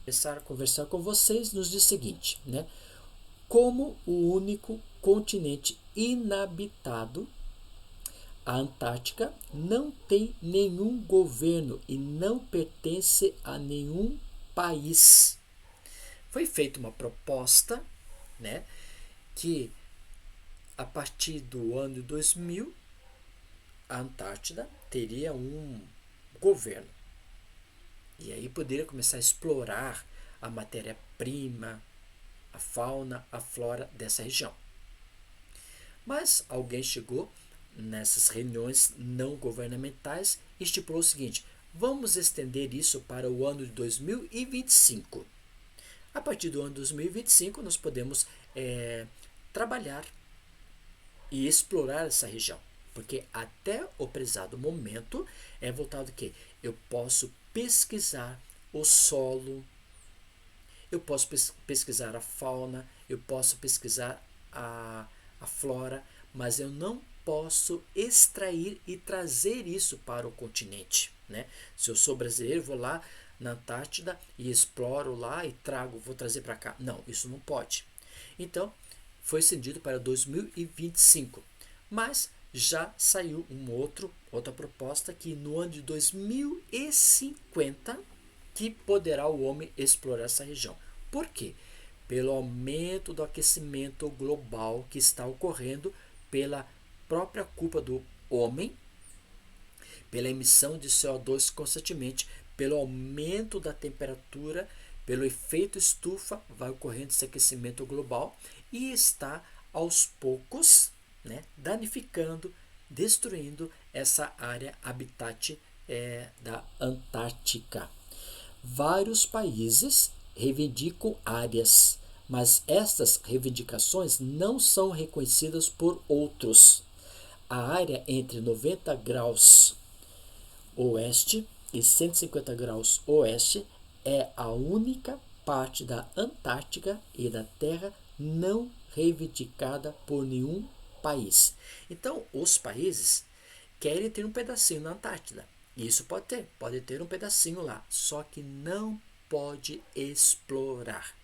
começar a conversar com vocês nos diz o seguinte, né? Como o único continente inabitado, a Antártica não tem nenhum governo e não pertence a nenhum país. Foi feita uma proposta, né, que a partir do ano 2000 a Antártida teria um governo. E aí poderia começar a explorar a matéria-prima, a fauna, a flora dessa região. Mas alguém chegou nessas reuniões não governamentais e estipulou o seguinte: vamos estender isso para o ano de 2025. A partir do ano de 2025, nós podemos trabalhar e explorar essa região. Porque até o prezado momento é voltado que eu posso pesquisar o solo, eu posso pesquisar a fauna, eu posso pesquisar a flora, mas eu não posso extrair e trazer isso para o continente, né? Se eu sou brasileiro, vou lá na Antártida e exploro lá e trago, vou trazer para cá. Não, isso não pode. Então, foi estendido para 2025. Mas já saiu outra proposta que no ano de 2050 que poderá o homem explorar essa região. Por quê? Pelo aumento do aquecimento global que está ocorrendo pela própria culpa do homem, pela emissão de CO2 constantemente, pelo aumento da temperatura, pelo efeito estufa, vai ocorrendo esse aquecimento global e está aos poucos, né, danificando, destruindo essa área habitat da Antártica. Vários países reivindicam áreas, mas estas reivindicações não são reconhecidas por outros. A área entre 90 graus oeste e 150 graus oeste é a única parte da Antártica e da Terra não reivindicada por nenhum país. Então, os países querem ter um pedacinho na Antártida. Isso pode ter um pedacinho lá, só que não pode explorar.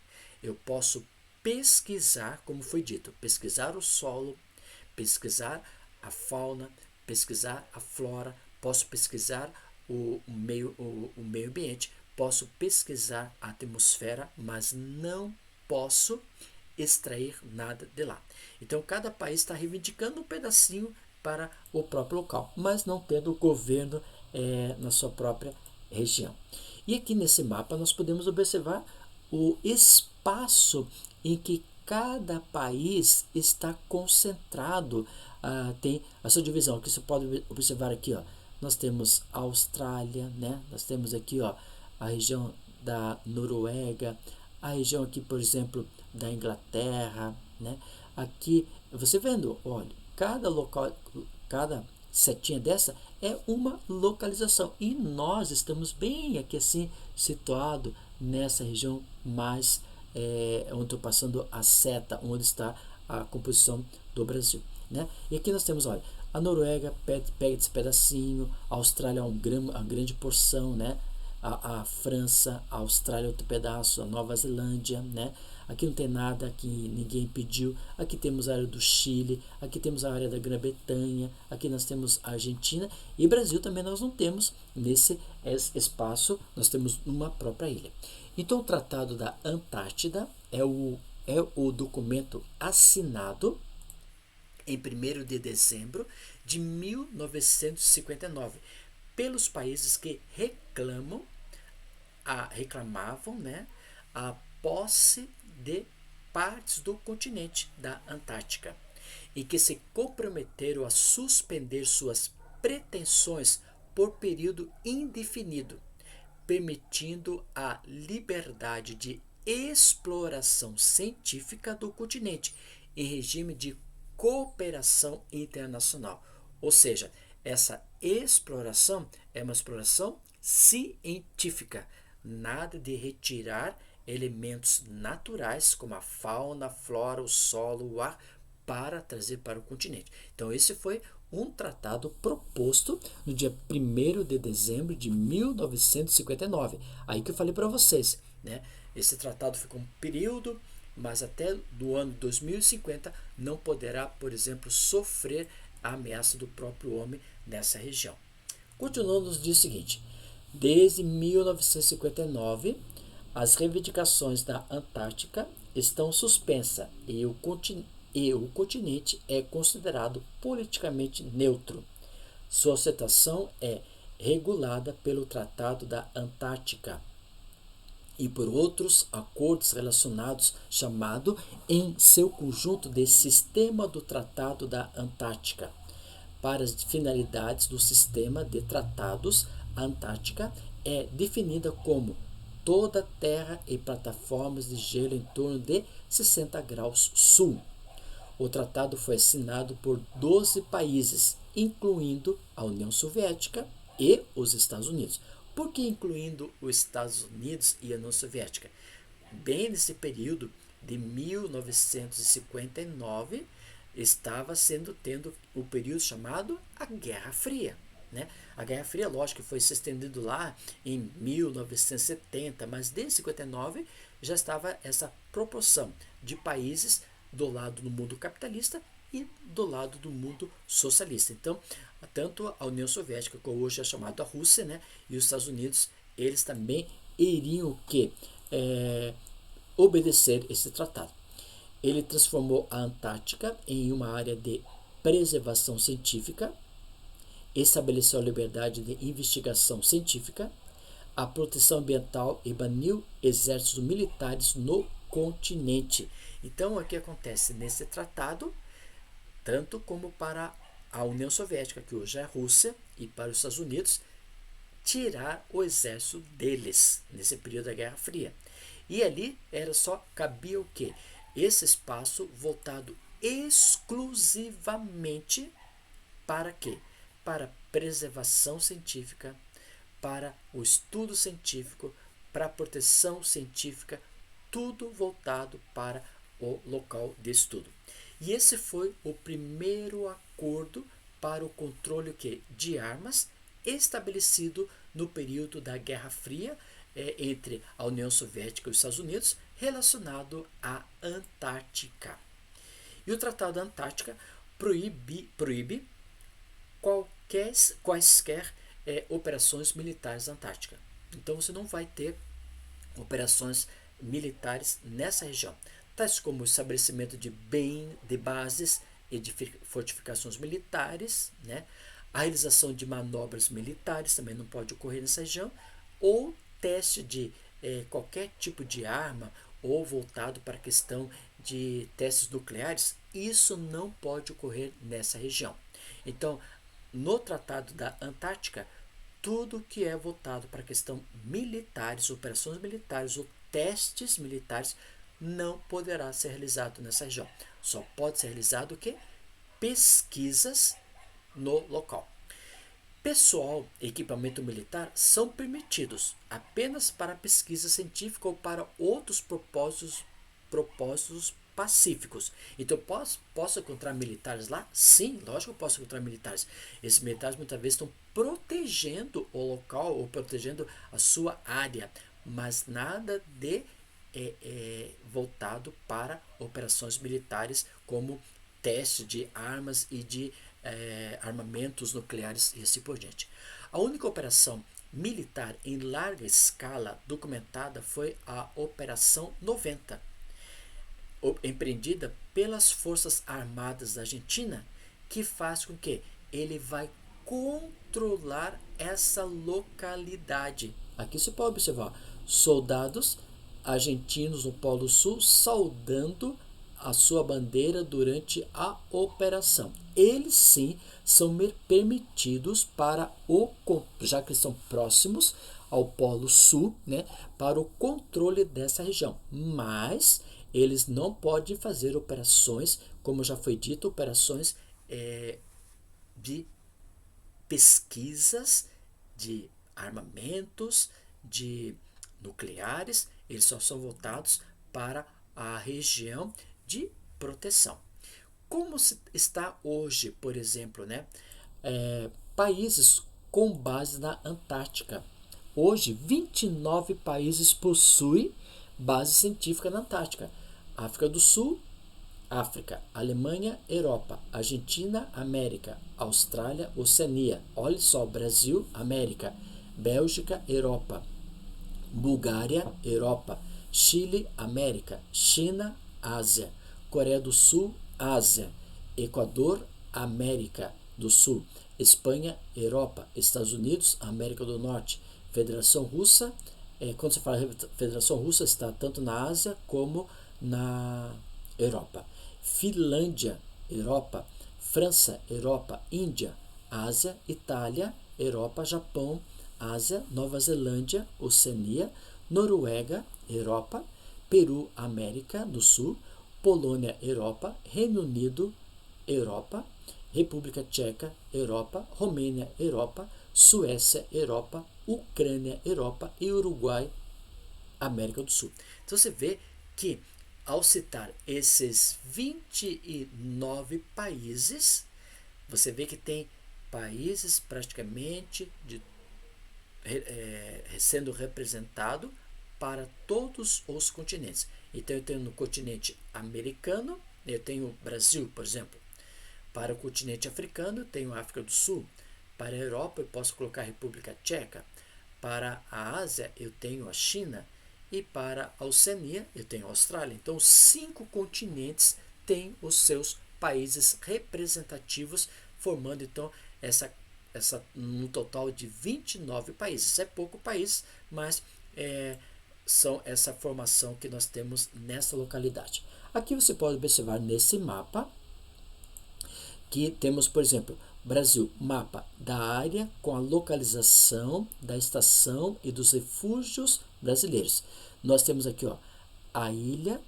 Eu posso pesquisar, como foi dito, pesquisar o solo, pesquisar a fauna, pesquisar a flora, posso pesquisar o meio ambiente, posso pesquisar a atmosfera, mas não posso extrair nada de lá. Então, cada país está reivindicando um pedacinho para o próprio local, mas não tendo governo na sua própria região. E aqui nesse mapa nós podemos observar o espaço em que cada país está concentrado. Tem a sua divisão, que você pode observar aqui, ó. Nós temos a Austrália, né? Nós temos aqui, ó, a região da Noruega, a região aqui, por exemplo, da Inglaterra, né? Aqui, você vendo, olha, cada local, cada setinha dessa é uma localização e nós estamos bem aqui assim situado nessa região mais onde estou passando a seta, onde está a composição do Brasil, né? E aqui nós temos, olha, a Noruega pega esse pedacinho, a Austrália uma grande porção, né? A França, a Austrália outro pedaço, a Nova Zelândia, né? Aqui não tem nada, aqui ninguém pediu. Aqui temos a área do Chile, aqui temos a área da Grã-Bretanha, aqui nós temos a Argentina e Brasil também nós não temos nesse espaço, nós temos uma própria ilha. Então o Tratado da Antártida é o documento assinado em 1º de dezembro de 1959 pelos países que reclamavam, né, a posse de partes do continente da Antártica e que se comprometeram a suspender suas pretensões por período indefinido, permitindo a liberdade de exploração científica do continente em regime de cooperação internacional. Ou seja, essa exploração é uma exploração científica, nada de retirar elementos naturais como a fauna, a flora, o solo, o ar para trazer para o continente. Então esse foi um tratado proposto no dia 1º de dezembro de 1959. Aí que eu falei para vocês, né? Esse tratado ficou um período, mas até do ano 2050 não poderá, por exemplo, sofrer a ameaça do próprio homem nessa região. Continuando, nos diz o seguinte: desde 1959, as reivindicações da Antártica estão suspensas e o continente é considerado politicamente neutro. Sua aceitação é regulada pelo Tratado da Antártica e por outros acordos relacionados, chamado em seu conjunto de Sistema do Tratado da Antártica. Para as finalidades do sistema de tratados, a Antártica é definida como toda a terra e plataformas de gelo em torno de 60 graus sul. O tratado foi assinado por 12 países, incluindo a União Soviética e os Estados Unidos. Por que incluindo os Estados Unidos e a União Soviética? Bem nesse período de 1959, estava tendo o período chamado a Guerra Fria. Né? A Guerra Fria, lógico, que foi se estendendo lá em 1970, mas desde 59 já estava essa proporção de países do lado do mundo capitalista e do lado do mundo socialista. Então, tanto a União Soviética, que hoje é chamada Rússia, né, e os Estados Unidos, eles também iriam obedecer esse tratado. Ele transformou a Antártica em uma área de preservação científica, estabeleceu a liberdade de investigação científica, a proteção ambiental e baniu exércitos militares no continente. Então, o que acontece nesse tratado, tanto como para a União Soviética, que hoje é a Rússia, e para os Estados Unidos, tirar o exército deles nesse período da Guerra Fria. E ali cabia o quê? Esse espaço voltado exclusivamente para quê? Para preservação científica, para o estudo científico, para a proteção científica, tudo voltado para o local de estudo. E esse foi o primeiro acordo para o controle de armas estabelecido no período da Guerra Fria entre a União Soviética e os Estados Unidos, relacionado à Antártica. E o Tratado da Antártica proíbe quaisquer operações militares na Antártica. Então você não vai ter operações militares nessa região, tais como o estabelecimento de bases e de fortificações militares, né? A realização de manobras militares também não pode ocorrer nessa região, ou teste de qualquer tipo de arma ou voltado para a questão de testes nucleares, isso não pode ocorrer nessa região. Então, no Tratado da Antártica, tudo que é voltado para a questão militares, operações militares ou testes militares não poderá ser realizado nessa região. Só pode ser realizado o quê? Pesquisas no local. Pessoal e equipamento militar são permitidos apenas para pesquisa científica ou para outros propósitos pacíficos. Então, posso encontrar militares lá? Sim, lógico que eu posso encontrar militares. Esses militares muitas vezes estão protegendo o local ou protegendo a sua área, mas nada de voltado para operações militares como teste de armas e de armamentos nucleares e assim por diante. A única operação militar em larga escala documentada foi a Operação 90, empreendida pelas Forças Armadas da Argentina, que faz com que ele vai controlar essa localidade. Aqui você pode observar soldados argentinos no Polo Sul saudando a sua bandeira durante a operação. Eles sim são permitidos já que estão próximos ao Polo Sul, né, para o controle dessa região. Mas eles não podem fazer operações, como já foi dito, operações de pesquisas de armamentos, de nucleares. Eles só são voltados para a região de proteção. Como está hoje, por exemplo, né, países com base na Antártica? Hoje, 29 países possuem base científica na Antártica. África do Sul, África, Alemanha, Europa, Argentina, América, Austrália, Oceania. Olha só, Brasil, América, Bélgica, Europa, Bulgária, Europa, Chile, América, China, Ásia, Coreia do Sul, Ásia, Equador, América do Sul, Espanha, Europa, Estados Unidos, América do Norte, Federação Russa. Quando você fala Federação Russa, está tanto na Ásia como na Europa. Finlândia, Europa, França, Europa, Índia, Ásia, Itália, Europa, Japão, Ásia, Nova Zelândia, Oceania, Noruega, Europa, Peru, América do Sul, Polônia, Europa, Reino Unido, Europa, República Tcheca, Europa, Romênia, Europa, Suécia, Europa, Ucrânia, Europa e Uruguai, América do Sul. Então você vê que ao citar esses 29 países, você vê que tem países praticamente sendo representado para todos os continentes. Então eu tenho no continente americano, eu tenho o Brasil, por exemplo. Para o continente africano, eu tenho a África do Sul. Para a Europa, eu posso colocar a República Tcheca. Para a Ásia, eu tenho a China. E para a Oceania, eu tenho a Austrália. Então, 5 continentes têm os seus países representativos, formando então um total de 29 países. É pouco país, mas são essa formação que nós temos nessa localidade. Aqui você pode observar nesse mapa que temos, por exemplo, Brasil, mapa da área com a localização da estação e dos refúgios brasileiros. Nós temos aqui a ilha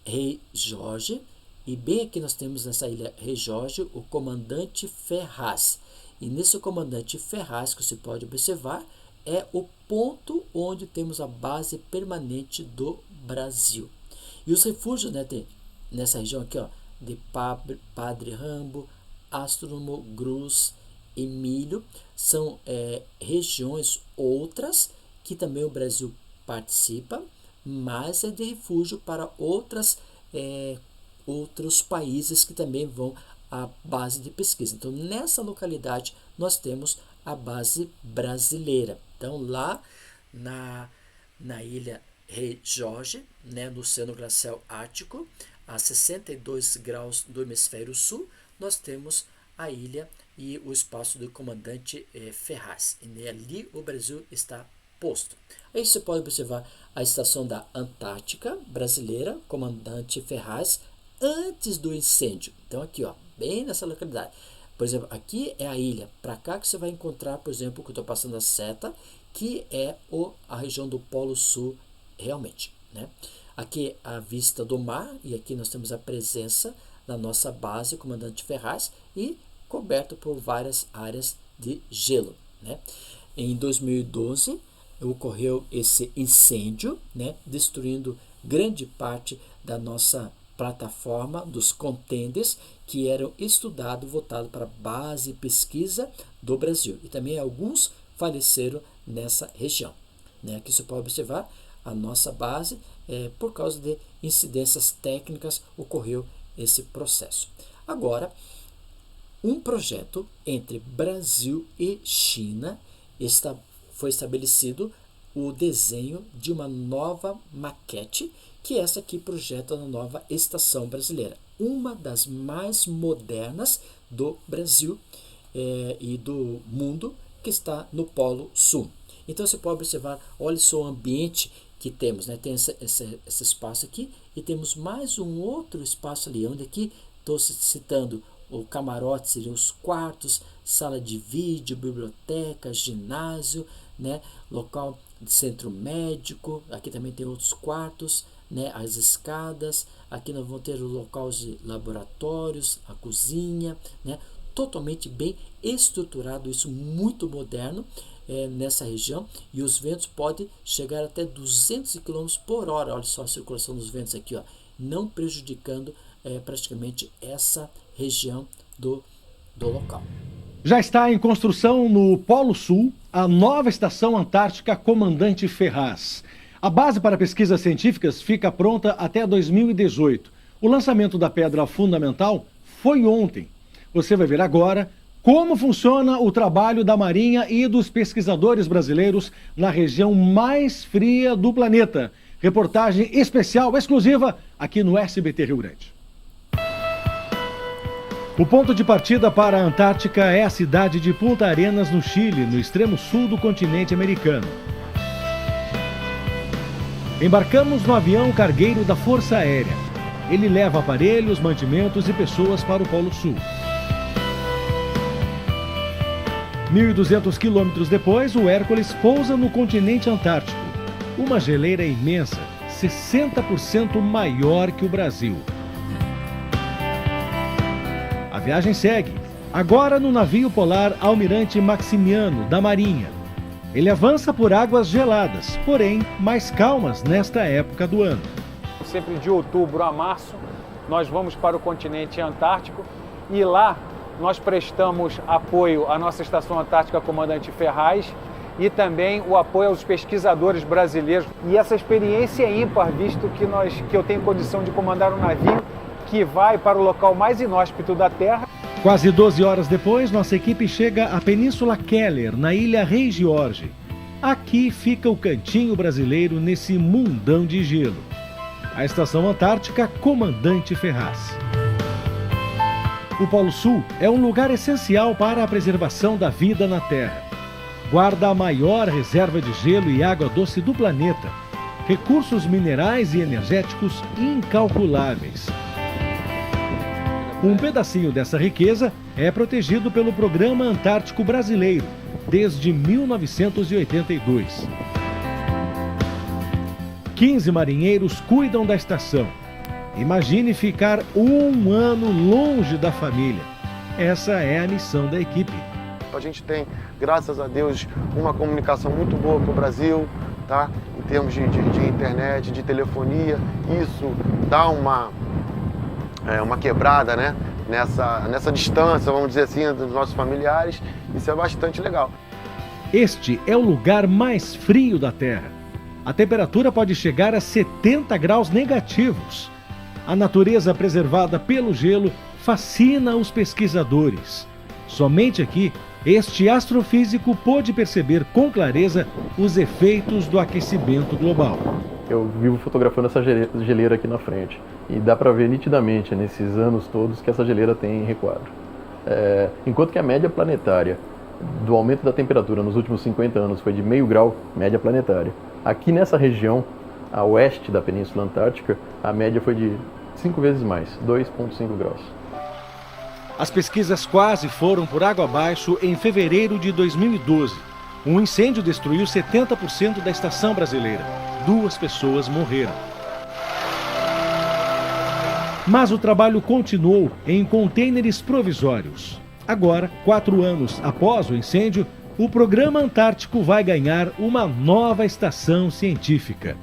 Rei Jorge, e bem aqui nós temos nessa ilha Rei Jorge o comandante Ferraz. E nesse comandante Ferraz, que você pode observar, é o ponto onde temos a base permanente do Brasil. E os refúgios, né, tem nessa região aqui, de Padre Rambo, Astrônomo, Gruz, Emílio, são regiões outras que também o Brasil participa, mas é de refúgio para outros países que também vão à base de pesquisa. Então, nessa localidade, nós temos a base brasileira. Então, lá na ilha Rei Jorge, né, no Oceano Glacial Ártico, a 62 graus do hemisfério sul, nós temos a ilha e o espaço do comandante Ferraz. E ali o Brasil está posto. Aí você pode observar a estação da Antártica brasileira, comandante Ferraz, antes do incêndio. Então aqui, bem nessa localidade. Por exemplo, aqui é a ilha. Para cá que você vai encontrar, por exemplo, que eu estou passando a seta, que é a região do Polo Sul realmente, né? Aqui a vista do mar, e aqui nós temos a presença da nossa base, comandante Ferraz, e coberto por várias áreas de gelo, né? Em 2012 ocorreu esse incêndio, né, destruindo grande parte da nossa plataforma dos contenders que eram estudados, voltados para a base pesquisa do Brasil. E também alguns faleceram nessa região, né? Aqui você pode observar a nossa base, por causa de incidências técnicas, ocorreu esse processo. Agora, um projeto entre Brasil e China foi estabelecido o desenho de uma nova maquete, que essa aqui projeta a nova estação brasileira, uma das mais modernas do Brasil e do mundo, que está no Polo Sul. Então você pode observar, olha só o ambiente que temos, né? Tem esse espaço aqui e temos mais um outro espaço ali, onde aqui estou citando o camarote, seriam os quartos, sala de vídeo, biblioteca, ginásio, né? Local de centro médico, aqui também tem outros quartos, né? As escadas, aqui nós vamos ter o local de laboratórios, a cozinha, né? Totalmente bem estruturado, isso muito moderno nessa região, e os ventos podem chegar até 200 km por hora, olha só a circulação dos ventos aqui, não prejudicando praticamente essa região do local. Já está em construção no Polo Sul a nova estação antártica Comandante Ferraz. A base para pesquisas científicas fica pronta até 2018. O lançamento da pedra fundamental foi ontem. Você vai ver agora como funciona o trabalho da Marinha e dos pesquisadores brasileiros na região mais fria do planeta. Reportagem especial, exclusiva, aqui no SBT Rio Grande. O ponto de partida para a Antártica é a cidade de Punta Arenas, no Chile, no extremo sul do continente americano. Embarcamos no avião cargueiro da Força Aérea. Ele leva aparelhos, mantimentos e pessoas para o Polo Sul. 1.200 quilômetros depois, o Hércules pousa no continente antártico. Uma geleira imensa, 60% maior que o Brasil. A viagem segue, agora no navio polar Almirante Maximiano, da Marinha. Ele avança por águas geladas, porém mais calmas nesta época do ano. Sempre de outubro a março, nós vamos para o continente antártico e lá nós prestamos apoio à nossa Estação Antártica Comandante Ferraz e também o apoio aos pesquisadores brasileiros. E essa experiência é ímpar, visto que eu tenho condição de comandar um navio que vai para o local mais inóspito da Terra. Quase 12 horas depois, nossa equipe chega à Península Keller, na ilha Rei George. Aqui fica o cantinho brasileiro nesse mundão de gelo. A Estação Antártica Comandante Ferraz. O Polo Sul é um lugar essencial para a preservação da vida na Terra. Guarda a maior reserva de gelo e água doce do planeta. Recursos minerais e energéticos incalculáveis. Um pedacinho dessa riqueza é protegido pelo Programa Antártico Brasileiro, desde 1982. 15 marinheiros cuidam da estação. Imagine ficar um ano longe da família. Essa é a missão da equipe. A gente tem, graças a Deus, uma comunicação muito boa com o Brasil, tá? Em termos de internet, de telefonia. Isso dá uma quebrada, né? Nessa distância, vamos dizer assim, dos nossos familiares. Isso é bastante legal. Este é o lugar mais frio da Terra. A temperatura pode chegar a 70 graus negativos. A natureza preservada pelo gelo fascina os pesquisadores. Somente aqui, este astrofísico pôde perceber com clareza os efeitos do aquecimento global. Eu vivo fotografando essa geleira aqui na frente e dá para ver nitidamente nesses anos todos que essa geleira tem requadro. Enquanto que a média planetária do aumento da temperatura nos últimos 50 anos foi de 0,5 grau, média planetária. Aqui nessa região, a oeste da Península Antártica, a média foi de 5 vezes mais, 2,5 graus. As pesquisas quase foram por água abaixo em fevereiro de 2012. Um incêndio destruiu 70% da estação brasileira. 2 pessoas morreram. Mas o trabalho continuou em contêineres provisórios. Agora, 4 anos após o incêndio, o Programa Antártico vai ganhar uma nova estação científica.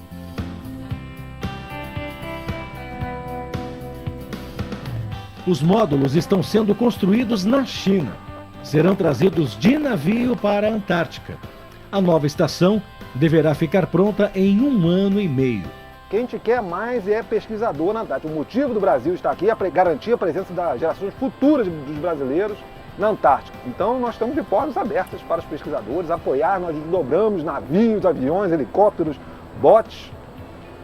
Os módulos estão sendo construídos na China. Serão trazidos de navio para a Antártica. A nova estação deverá ficar pronta em 1 ano e meio. O que a gente quer mais é pesquisador na Antártica. O motivo do Brasil estar aqui é garantir a presença das gerações futuras dos brasileiros na Antártica. Então nós estamos de portas abertas para os pesquisadores, apoiar, nós dobramos navios, aviões, helicópteros, botes,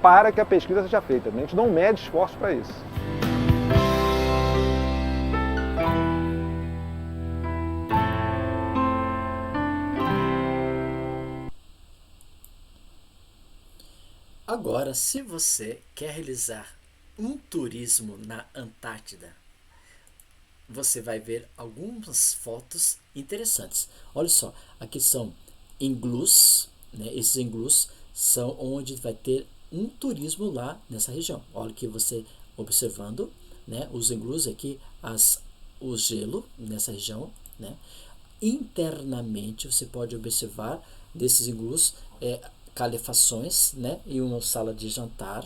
para que a pesquisa seja feita. A gente não mede esforço para isso. Agora, se você quer realizar um turismo na Antártida, você vai ver algumas fotos interessantes. Olha só, aqui são iglus, né? Esses iglus são onde vai ter um turismo lá nessa região. Olha que você observando, né? Os iglus aqui, o gelo nessa região, né? Internamente você pode observar desses iglus calefações, né? E uma sala de jantar.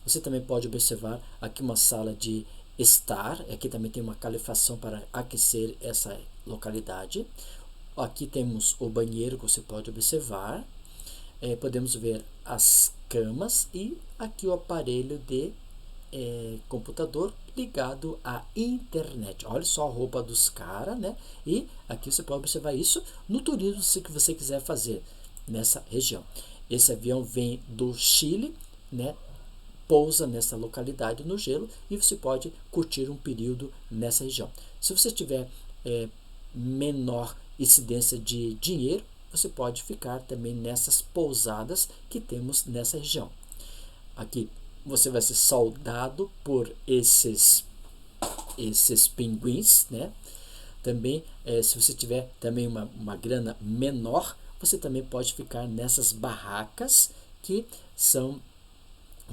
Você também pode observar aqui uma sala de estar. Aqui também tem uma calefação para aquecer essa localidade. Aqui temos o banheiro que você pode observar. Podemos ver as camas e aqui o aparelho de computador ligado à internet. Olha só a roupa dos caras, né? E aqui você pode observar isso no turismo que você quiser fazer nessa região. Esse avião vem do Chile, né? Pousa nessa localidade no gelo e você pode curtir um período nessa região. Se você tiver menor incidência de dinheiro, você pode ficar também nessas pousadas que temos nessa região. Aqui você vai ser saudado por esses pinguins, né? Também, se você tiver também uma grana menor, você também pode ficar nessas barracas que são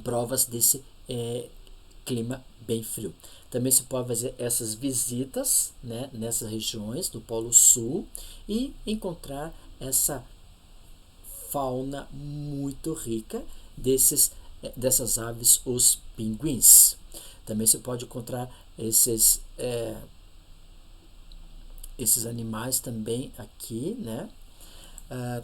provas desse clima bem frio. Também se pode fazer essas visitas, né, nessas regiões do Polo Sul e encontrar essa fauna muito rica dessas aves, os pinguins. Também se pode encontrar esses animais também aqui, né?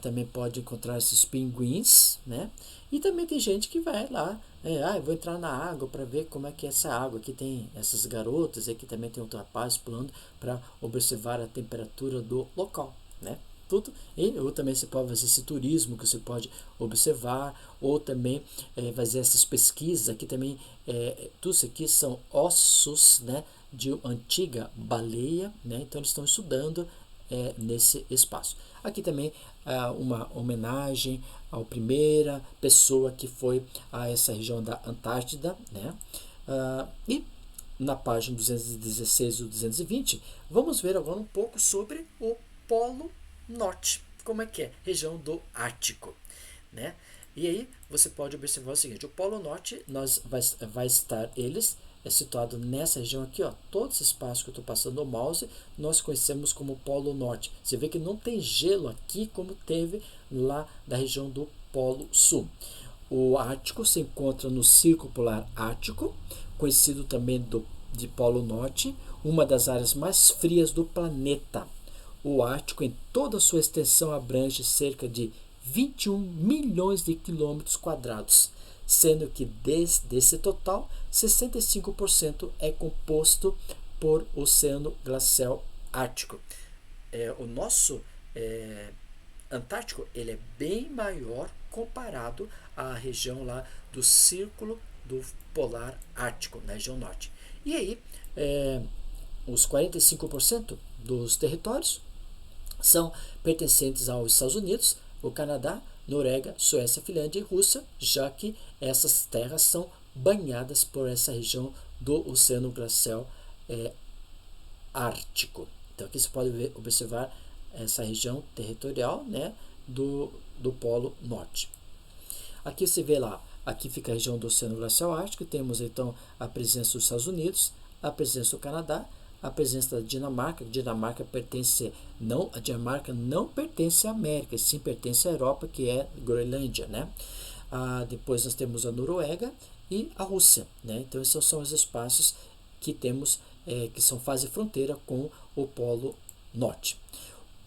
Também pode encontrar esses pinguins, né? E também tem gente que vai lá, eu vou entrar na água para ver como é que é essa água. Aqui tem essas garotas, aqui também tem outro rapaz pulando para observar a temperatura do local, né? Tudo. Ou também você pode fazer esse turismo que você pode observar, ou também fazer essas pesquisas. Aqui também, tudo isso aqui são ossos, né, de antiga baleia, né? Então eles estão estudando nesse espaço. Aqui também uma homenagem à primeira pessoa que foi a essa região da Antártida, né? E na página 216 e 220, vamos ver agora um pouco sobre o Polo Norte, como é que é? Região do Ártico, né? E aí você pode observar o seguinte: o Polo Norte vai estar situado nessa região aqui, ó. Todo esse espaço que eu estou passando o mouse, nós conhecemos como Polo Norte. Você vê que não tem gelo aqui como teve lá da região do Polo Sul. O Ártico se encontra no Círculo Polar Ártico, conhecido também de Polo Norte, uma das áreas mais frias do planeta. O Ártico, em toda a sua extensão, abrange cerca de 21 milhões de quilômetros quadrados, sendo que desse total, 65% é composto por oceano glacial ártico. O nosso Antártico ele é bem maior comparado à região lá do Círculo do Polar Ártico, na região norte. E aí, os 45% dos territórios são pertencentes aos Estados Unidos, o Canadá, Noruega, Suécia, Finlândia e Rússia, já que essas terras são banhadas por essa região do Oceano Glacial Ártico. Então aqui você pode observar essa região territorial, né, do Polo Norte. Aqui você vê lá, aqui fica a região do Oceano Glacial Ártico, temos então a presença dos Estados Unidos, a presença do Canadá, a presença da Dinamarca. A Dinamarca não pertence à América, sim pertence à Europa, que é Groenlândia, né? Depois nós temos a Noruega e a Rússia, né? Então esses são os espaços que temos, que fazem fronteira com o Polo Norte.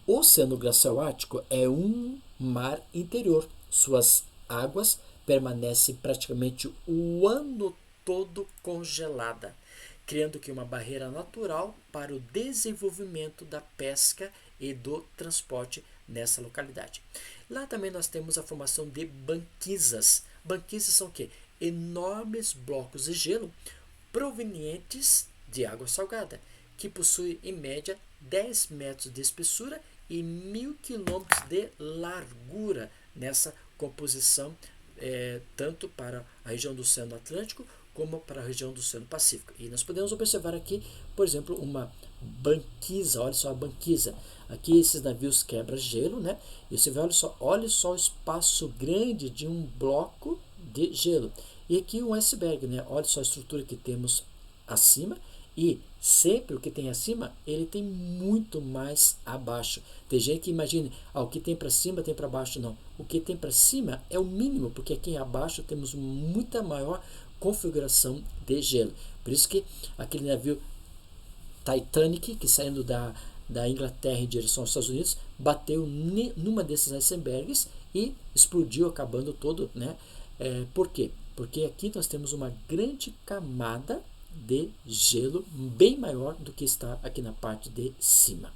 O Oceano Glacial Ártico é um mar interior. Suas águas permanecem praticamente o ano todo congelada, criando aqui uma barreira natural para o desenvolvimento da pesca e do transporte nessa localidade. Lá também nós temos a formação de banquisas. Banquisas são o quê? Enormes blocos de gelo provenientes de água salgada, que possuem em média 10 metros de espessura e 1.000 quilômetros de largura nessa composição, tanto para a região do Oceano Atlântico como para a região do Oceano Pacífico. E nós podemos observar aqui, por exemplo, uma banquisa. Olha só a banquisa. Aqui esses navios quebra-gelo, né? E você vê, olha só o espaço grande de um bloco de gelo. E aqui um iceberg, né? Olha só a estrutura que temos acima. E sempre o que tem acima, ele tem muito mais abaixo. Tem gente que imagina, o que tem para cima tem para baixo. Não. O que tem para cima é o mínimo, porque aqui abaixo temos muita maior configuração de gelo. Por isso que aquele navio Titanic, que saindo da Inglaterra em direção aos Estados Unidos, bateu numa desses icebergs e explodiu, acabando todo, né? Por quê? Porque aqui nós temos uma grande camada de gelo bem maior do que está aqui na parte de cima.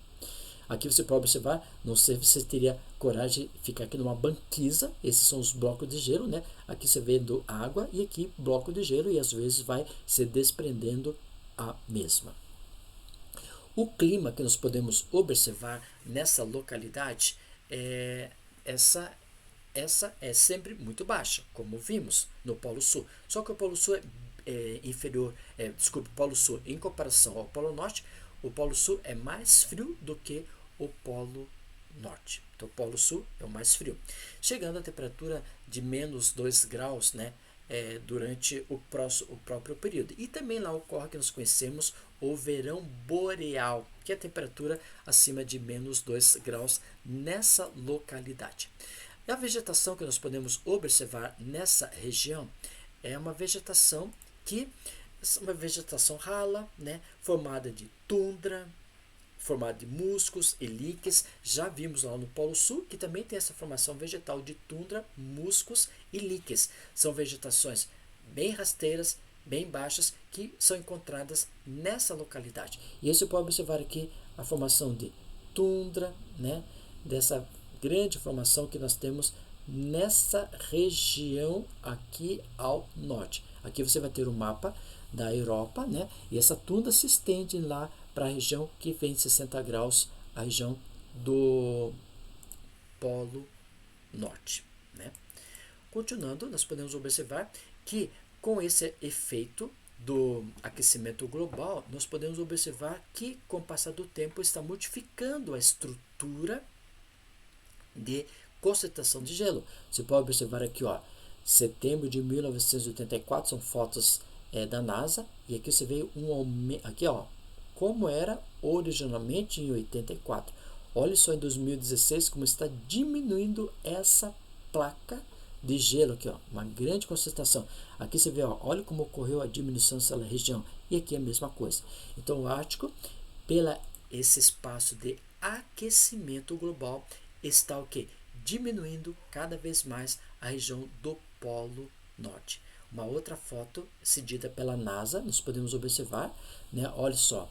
Aqui você pode observar, não sei se você teria coragem de ficar aqui numa banquisa, esses são os blocos de gelo, né? Aqui você vendo água e aqui bloco de gelo, e às vezes vai se desprendendo a mesma. O clima que nós podemos observar nessa localidade essa é sempre muito baixa, como vimos no Polo Sul. Só que o Polo Sul é inferior, o Polo Sul em comparação ao Polo Norte, o Polo Sul é mais frio do que o Polo Norte. Então o Polo Sul é o mais frio, chegando a temperatura de menos 2 graus, né, durante o próprio período. E também lá ocorre que nós conhecemos o verão boreal, que é a temperatura acima de menos 2 graus nessa localidade. E a vegetação que nós podemos observar nessa região é uma vegetação rala, né, formada de tundra, formada de musgos e líquens. Já vimos lá no Polo Sul que também tem essa formação vegetal de tundra, musgos e líquens. São vegetações bem rasteiras, bem baixas, que são encontradas nessa localidade. E aí você pode observar aqui a formação de tundra, né, dessa grande formação que nós temos nessa região aqui ao norte. Aqui você vai ter o mapa da Europa, né? E essa tundra se estende lá para a região que vem de 60 graus, a região do Polo Norte, né? Continuando, nós podemos observar que com esse efeito do aquecimento global, nós podemos observar que com o passar do tempo está modificando a estrutura de concentração de gelo. Você pode observar aqui, ó, setembro de 1984, são fotos da NASA, e aqui você vê um aumento, aqui ó, como era originalmente em 84. Olha só em 2016 como está diminuindo essa placa de gelo aqui, ó, uma grande concentração. Aqui você vê, ó, olha como ocorreu a diminuição dessa região, e aqui é a mesma coisa. Então o Ártico, esse espaço de aquecimento global, está o quê? Diminuindo cada vez mais a região do Polo Norte. Uma outra foto cedida pela NASA, nós podemos observar, né? Olha só,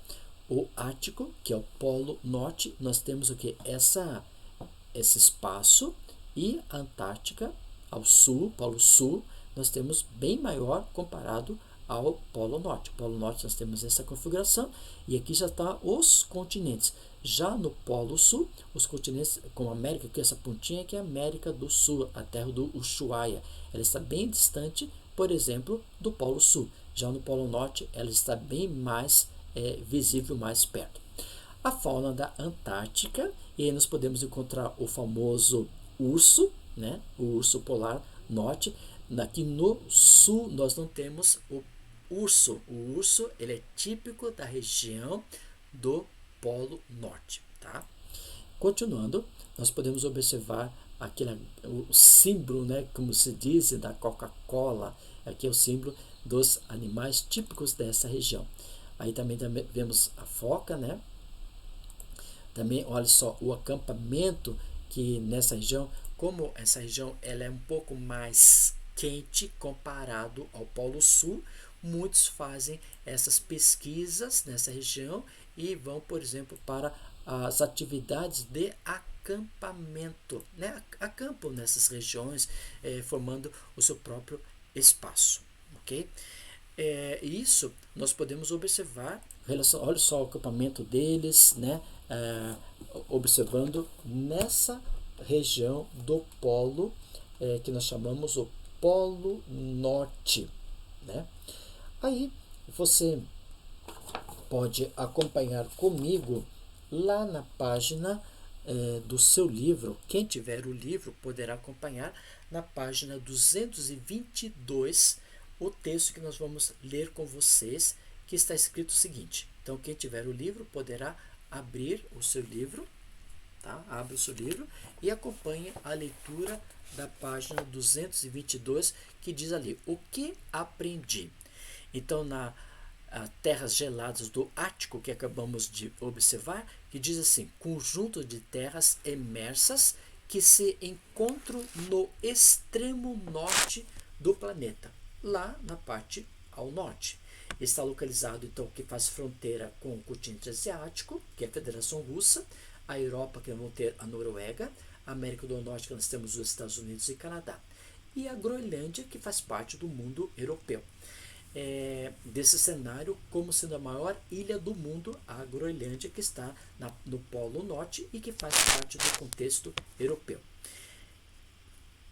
o Ártico, que é o Polo Norte, nós temos o que? Esse espaço, e a Antártica ao sul, Polo Sul, nós temos bem maior comparado ao Polo Norte. O Polo Norte nós temos essa configuração, e aqui já está os continentes. Já no Polo Sul, os continentes, como a América, que é essa pontinha que é a América do Sul, a terra do Ushuaia, ela está bem distante, por exemplo, do Polo Sul. Já no Polo Norte, ela está bem mais visível, mais perto. A fauna da Antártica, e aí nós podemos encontrar o famoso urso, né? O urso polar norte. Aqui no sul nós não temos o urso. O urso, ele é típico da região do Polo Norte, tá? Continuando, nós podemos observar o símbolo, né, como se diz, da Coca-Cola. Aqui é o símbolo dos animais típicos dessa região. Aí também vemos a foca, né? Também, olha só, o acampamento que nessa região, como essa região ela é um pouco mais quente comparado ao Polo Sul, muitos fazem essas pesquisas nessa região e vão, por exemplo, para as atividades de acampamento, né? Acampam nessas regiões, formando o seu próprio espaço, ok? Isso nós podemos observar, olha só o acampamento deles, né? Observando nessa região do polo, que nós chamamos o Polo Norte, né? Aí você pode acompanhar comigo lá na página do seu livro. Quem tiver o livro poderá acompanhar na página 222 o texto que nós vamos ler com vocês, que está escrito o seguinte. Então, quem tiver o livro poderá abrir o seu livro, tá? Abre o seu livro e acompanhe a leitura da página 222, que diz ali: o que aprendi? Então, terras geladas do Ártico, que acabamos de observar, que diz assim: conjunto de terras imersas que se encontram no extremo norte do planeta, lá na parte ao norte. Está localizado, então, que faz fronteira com o continente asiático, que é a Federação Russa, a Europa, que vamos ter a Noruega, a América do Norte, que nós temos os Estados Unidos e Canadá, e a Groenlândia, que faz parte do mundo europeu. Desse cenário, como sendo a maior ilha do mundo, a Groenlândia, que está no Polo Norte e que faz parte do contexto europeu.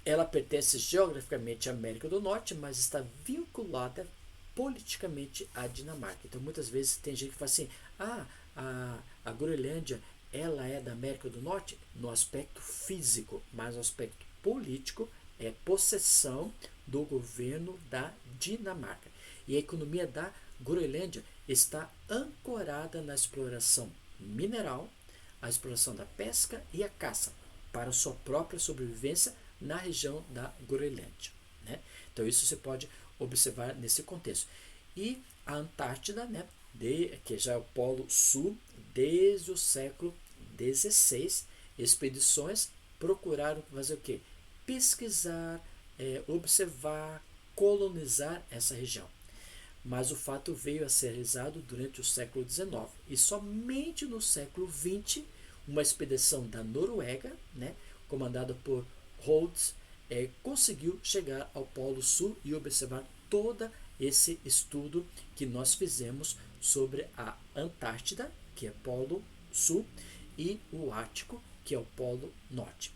Ela pertence geograficamente à América do Norte, mas está vinculada politicamente à Dinamarca. Então, muitas vezes tem gente que fala assim: a Groenlândia, ela é da América do Norte no aspecto físico, mas no aspecto político é possessão do governo da Dinamarca. E a economia da Groenlândia está ancorada na exploração mineral, a exploração da pesca e a caça, para sua própria sobrevivência na região da Groenlândia, né? Então isso você pode observar nesse contexto. E a Antártida, né, que já é o Polo Sul, desde o século XVI, expedições procuraram fazer o quê? Pesquisar, observar, colonizar essa região. Mas o fato veio a ser realizado durante o século XIX. E somente no século XX, uma expedição da Noruega, né, comandada por Rhodes, conseguiu chegar ao Polo Sul e observar todo esse estudo que nós fizemos sobre a Antártida, que é Polo Sul, e o Ártico, que é o Polo Norte.